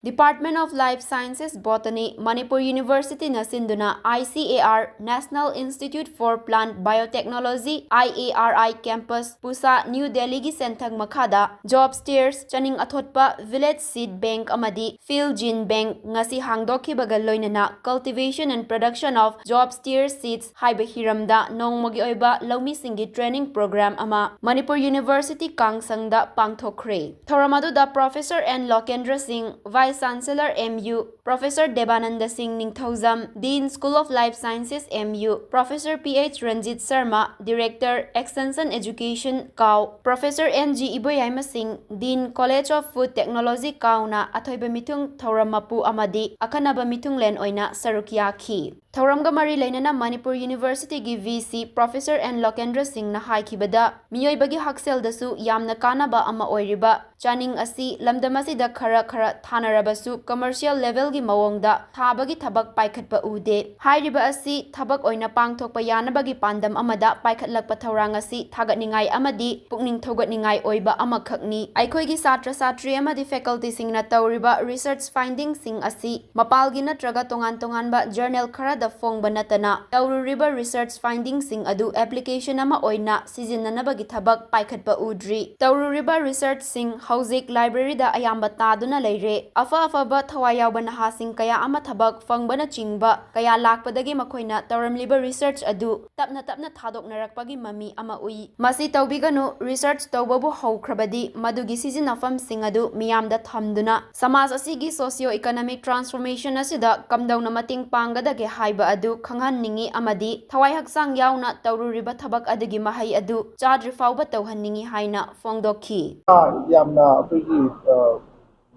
Department of Life Sciences Botany, Manipur University na sinduna ICAR National Institute for Plant Biotechnology IARI Campus Pusa New Delhi gi senthang makhada Job Steers Chaning Athotpa Village Seed Bank amadi Field Gene Bank ngasi hangdokhibaga loinana Cultivation and Production of Job Steers Seeds haiba Hiramda nongmagi oiba Loumisinggi Training Program ama Manipur University Kangsangda Pangthokhre Thoramadu Professor N. Lokendra Singh Vice Chancellor MU, Professor Debananda Singh Ningthauzam, Dean School of Life Sciences MU, Professor PH Ranjit Sharma, Director Extension Education KAU, Professor NG Iboyaima Singh, Dean College of Food Technology KAUna Athoiba Mithung Thoramapu Amadi, Akanaba Mithung Len Oina Sarukyaki. Thauramga mari lainana Manipur University gi VC Professor N. Lokendra Singh na haikibada miyoibagi haksel dasu yamna kanaba ama oiriba chaning asi lamdamasida khara thanarabasu commercial level gi mawongda thabagi thabak paikhatpa ude hairiba asi thabak oina pangthokpa yanabagi pandam amada paikhatlakpa thaurang asi thagatningai amadi pukning thogatningai oiba amakhakni aikhoigi satra satri amadi faculty singna tawriba research findings sing asi mapalgi natraga tonganba journal khara da fong banatana taururiba research findings sing adu application ama oina sijinnanabagi thabak paikhatpa udri taururiba research sing hauzik library da ayamba taduna leire afa thawayawba nahasing kaya ama thabak fangbana chingba kaya lakpadagi makoina tauramliba research adu tapna thadoknarakpagi mami ama ui masi tawbiganu research tawbabu haukrabadi madugi sijinnafam sing adu miyamda thamduna samaj asigi socio economic transformation asida kamdauna mating panggadage haiba adu khanghanningi amadi thawai haksang yauna taururiba thabak adagi mahai adu chadri fauba tawhanningi haina fongdokhi yamna apigi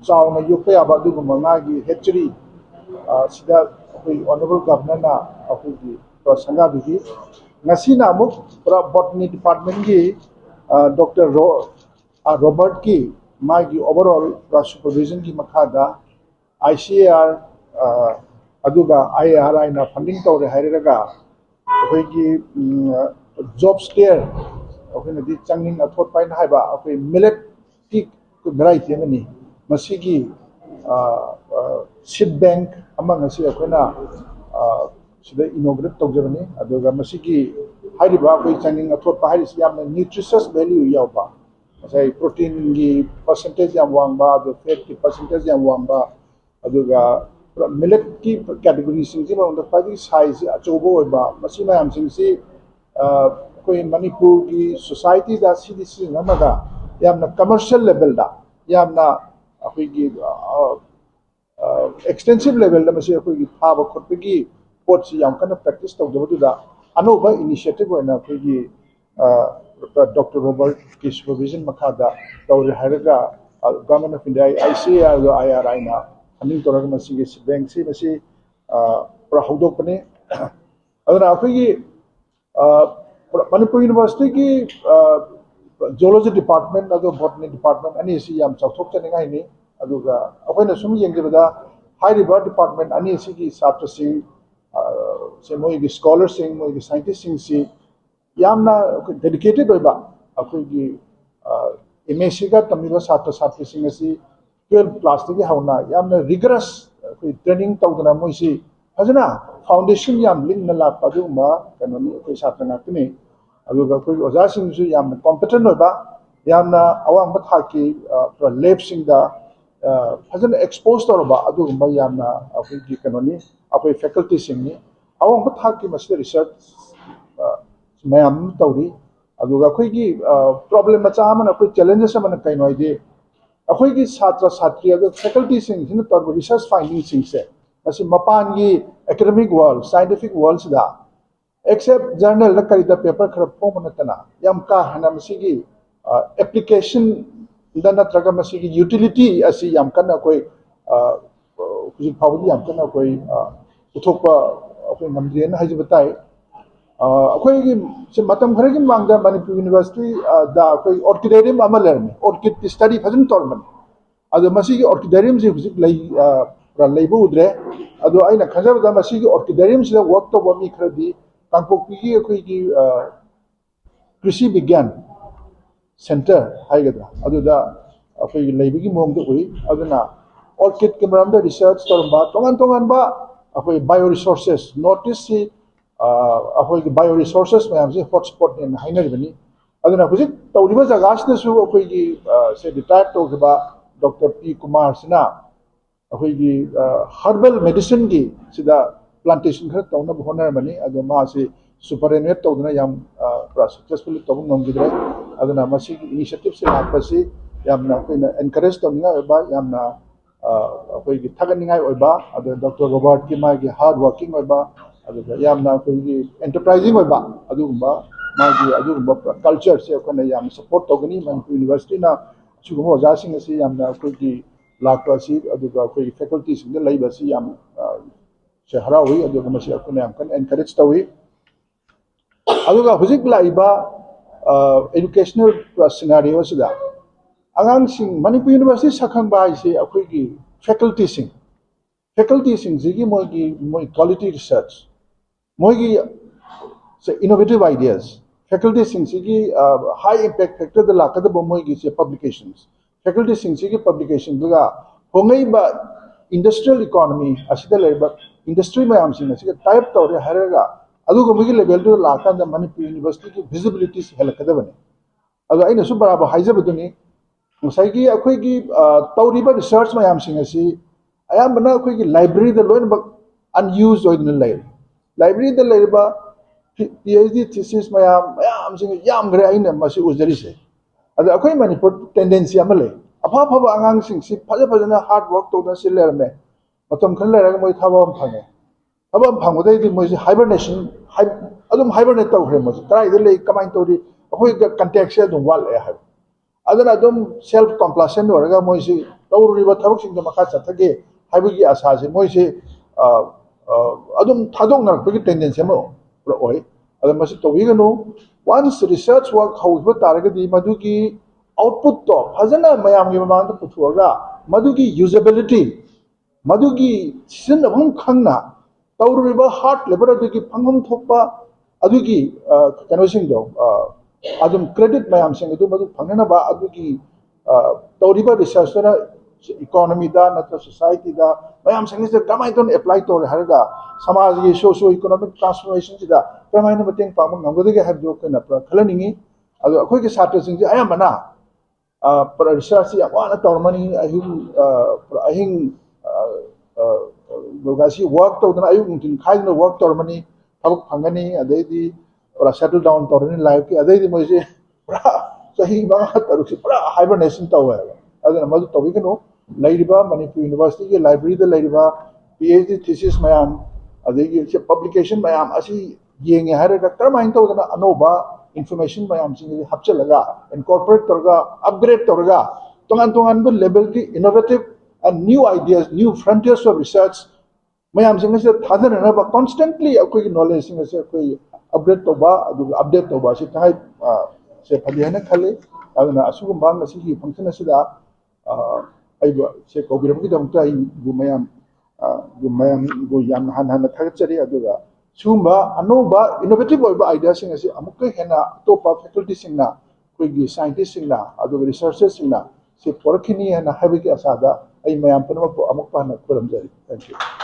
chauna yukpa yaba aduguma ngagi hatchery sida apigi honorable governor na apigi sanga bigi ngasina amuk botany department gi Dr. Robert ki magi overall supervision ki makhada ICAR aduga IARI na funding tawre hairaga apigi job steer okay di changning athot pain haiba okay millet ki variety mani masigi seed bank among asi akoina sida inaugurate tawjabani aduga masigi haiba okay changning athot pa hairi yamna nutritious value yawba sai protein gi percentage yam wangba adu fat ki percentage yam wangba aduga millet ki category sing ji bang da pai size achobo oiba masi mayam sing si koi Manipur ki society da cdc namaga yamna commercial level da yamna akoi gi extensive level da masi akoi gi thaba khotpe gi pot si yam kana practice taw do da anoba initiative oina akoi gi Dr. Robert ki supervision makhada tawri haraga government of India ICAR do IRI na funding toraga masi gi bank si masi pra hodok pane adana akoi gi Manipur University ki Zoology Department ado Botany Department ani si yam chawthok chaningai ni aduga akoina sum yengjebada hairiba department ani si ki chatra sing se moi gi scholars sing moi gi scientists sing si yamna dedicated oiba akoi gi MSc ga tamiba chatra satri sing si 12 class gi hauna yamna rigorous training tawdana moi si hajana foundation yam link na la paduma kanoni koi chatra ngakni aduga koi oja sing su yam competent oba yamna awang batha ki lab sing da hajana exposed oba aduga yamna akoi ki kanoni akoi faculty sing ni awang batha ki mas research mayam tawri aduga koi ki problem macha amana koi challenges amana kaino ide akoi ki chatra satri adu faculty sing hin tor research findings sing se asi mapan gi academic world scientific world da except journal la kari da paper khara phom na tana yam ka hana masigi application da na traga masigi utility asi yam kana koi kuji phawdi yam kana koi uthokpa akoi namjen haji batai akoi gi se matam khare gi mangda Manipur University da koi orchidarium amalerme orchid study phajun torman adu masigi orchidarium ji hujik lai leibu udre adu aina khajab da masigi orchidarium sida work to bomi khradi kangpokpi gi akoi gi krishi vigyan center haigada adu da akoi leibu gi mong do ui aduna orchid के मरम the research Toramba तोंगन बा अखोई bioresources notice सी अखोई bioresources में हमसे hotspot ने हाइनर बनी अदुना हुजिक तौरिबा जगासनसु अखोई की से रिटायर्ड तौरबा डॉक्टर पी कुमार सिना अखोई हर्बल मेडिसिन की सिदा प्लांटेशन खर तौना होनर बनी अदु मा से सुपरएनुएट तौदना याम सक्सेसफुली तौब नमगिद्रे अदुना मसी इनिशिएटिव से लापसी यामना कोइना एनकरेज तौनिंगा ओबा यामना अखोई की थगनिंगाय ओबा अदु डॉक्टर रॉबर्ट की मागी हार्ड वर्किंग ओबा अदु यामना कोइ की एंटरप्राइजिंग ओबा अदुगुंबा मागी अदुगुंबा कल्चर से अखोना याम सपोर्ट तौगनी मनपुर यूनिवर्सिटी ना सुगुंबा ओजासिंग असी यामना कोइ की लाक्वासी अदुगा कोइ फैकल्टी सिंग लैबसी याम से हरावी अदुगा मसी अखोना याम कन एनकरेज तौई अदुगा हुजिक लाइबा एजुकेशनल सिनारियो सिदा अगांग सिंग मणिपुर यूनिवर्सिटी सखंबा हाइसे अखोई की फैकल्टी सिंग जिगी मोई क्वालिटी रिसर्च मोई से इनोवेटिव आइडियाज फैकल्टी सिंग सिगी हाई इम्पैक्ट फैक्टर द लाकद मोई की से पब्लिकेशंस फैकल्टी सिंग सिगी पब्लिकेशन दुगा होंगई बा इंडस्ट्रियल इकोनॉमी असिदा लेबा इंडस्ट्री मयाम सिंग असिगा टाइप तौरे हरेगा अदुगा मुगी लेवल दु लाकंद मणिपुर यूनिवर्सिटी की विजिबिलिटी से हेलकदबने अदु अइना सु बराबर हाइजबदुनी मुसाइगी अखोई की तौरिबा रिसर्च मयाम सिंग असि अयामबना अखोई की लाइब्रेरी द लोइन बक अनयूज्ड ओइदन लाइ लाइब्रेरी द लेबा पीएचडी थीसिस मयाम सिंग याम ग्रे अइना मसि उजरी से अदु अखोई मणिपुर टेंडेंसी अमा ले अफा फबा आंगांग सिंग सि फजना हार्ड वर्क तौना से लेरमे मतम खन लेरगा मोइ थाबम फंगे अब फंगदे मोइ हाइबरनेशन हाइबरनेट तौखरे मोइ कराइदे ले कमाइन तौरी अखोई कंटेक्ट से दुम वाल है अदना सेल्फ कंप्लासेंट होरगा मोइ से तौरिबा थबक सिंग मखा चथगे हाइबगी आशा से मोइ से थादोंग नरपगी टेंडेंसी म ओइ अदम मसी तौबिगनो वंस रिसर्च वर्क हाउबा तारगदी मदुगी आउटपुट तो फजना मयामगी ममांग पुथुगा मदुगी यूजेबिलिटी मदुगी सिनबम खंगना तौरिबा हार्ट लेबर अदुगी फंगम थोपा अदुगी कनोसिंग दो अदुम क्रेडिट मयाम सिंग अदु मदु फंगना बा अदुगी तौरिबा रिसर्च ना इकोनॉमी दा नत्र सोसाइटी दा मयाम सिंग से कमाई तोन अप्लाई तौर हरगा समाज की सोशो इकोनॉमिक ट्रांसफॉर्मेशन सिदा प्रमाइन मतेंग पाम नंगदगे हबदो कना खलनिंगी अदु अखोई के छात्र सिंग जे अयामना पर रिसर्च या वाना तौरमनी अहिंग लोगासी वर्क तौदना अयु नुतिन खाइदना वर्क तौरमनी थबक फंगनी अदैदी पूरा सेटल डाउन तौरनी लाइफ की अदैदी मोइसे पूरा सही मंगा तरुक से पूरा हाइबरनेशन तौवे अदना मदु तौबिगनो लैरिबा मणिपुर यूनिवर्सिटी के लाइब्रेरी द लैरिबा पीएचडी थीसिस मयाम अदैगी से पब्लिकेशन मयाम असी येंगे हरगा करमाइन तौदना अनोबा इंफॉर्मेशन मयाम सिंग हपचलगा इनकॉर्पोरेट तौरगा अपग्रेड तौरगा तोंगान लेवल की innovative and new ideas, new frontiers of research. Ma'am Singh से थादनब कॉन्स्टेंटली अखोई नॉलेज सिंह से अखोई अपग्रेड तौबा अपडेट तौबा से तहाई से फली है खले अदुना असुगुंबा ngasi फंक्शन असिदा अइबो से कोबिरम की दमता आई गुमयाम गो याम हान थागचरी अदुगा सुगुंबा अनोबा इनोवेटिव ओइबा आइडिया सिंह से अमुक हेना तोपा फैकल्टी सिंगना कोई साइंटिस्ट सिंगना अदुगा रिसर्चर्स सिंगना से पोरखिनी है ना हाइबे की आसादा आई मैम पुनम अमुक पाना खुलम जारी थैंक यू